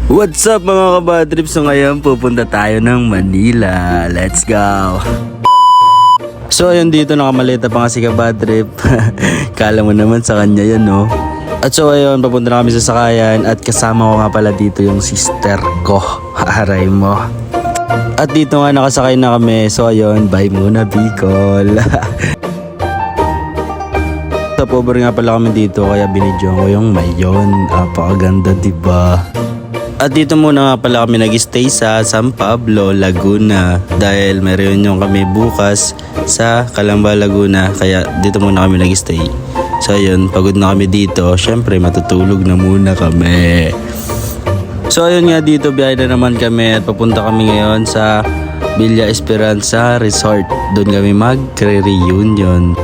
What's up mga kabadrips? So ngayon pupunta tayo ng Manila. Let's go! So ayun, dito nakamalita pa nga si kabadrip. Kala mo naman sa kanya yan, no? At so ayun, papunta na kami sa sakayan. At kasama ko nga pala dito yung sister ko. Aray mo. At dito nga nakasakay na kami. So ayun, bye muna Bicol. Sa pobre nga pala kami dito, kaya binidyoan ko yung mayon. Apakaganda, diba? At dito muna nga pala kami nag-stay sa San Pablo, Laguna. Dahil may reunion kami bukas sa Calamba, Laguna. Kaya dito muna kami nag-stay. So ayun, pagod na kami dito. Syempre matutulog na muna kami. So ayun nga, dito biyahe na naman kami. At papunta kami ngayon sa Villa Esperanza Resort. Doon kami magre-reunion.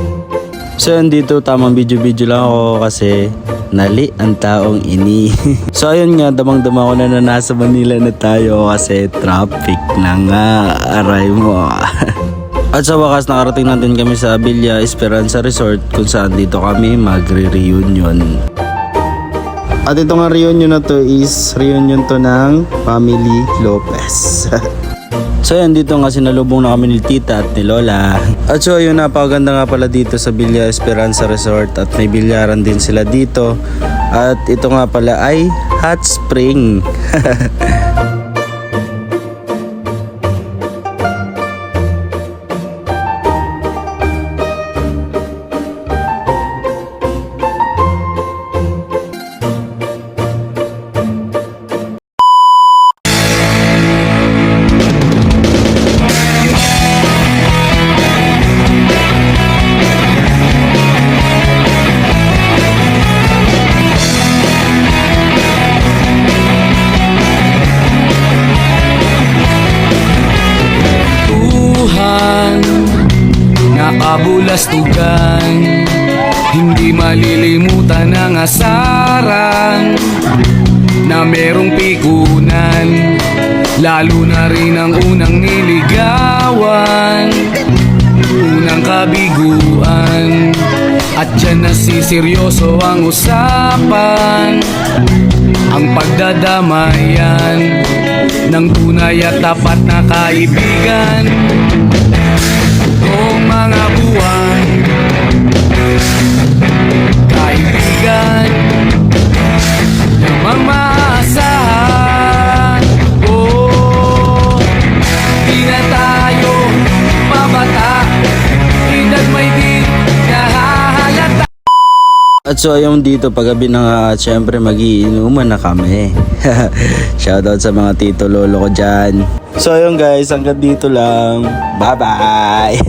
So yun, dito tamang video-video lang ako kasi nali ang taong ini. So ayun nga, damang-dama ko na nasa Manila na tayo kasi traffic na nga, aray mo. At sa wakas nakarating natin kami sa Villa Esperanza Resort kung saan dito kami magre-reunion. At ito nga reunion na to is reunion to ng Family Lopez. So yan, dito nga sinalubong na kami ni tita at ni lola. At so yun, napakaganda nga pala dito sa Villa Esperanza Resort. At may bilyaran din sila dito. At ito nga pala ay hot spring. Kabulastugan, hindi malilimutan ang asaran na merong pikunan, lalo na rin ang unang niligawan, unang kabiguan. At dyan nasiseryoso ang usapan, ang pagdadamayan ng tunay at tapat na kaibigan. Noong mga buwan, kaibigan, namang maasahan. Oh, di na tayo mabata, edad may di nahahalata. At so ayun, dito paggabi na nga at syempre magiinuman na kami. Shoutout sa mga tito lolo ko dyan. So ayun guys, hanggang dito lang. Bye bye.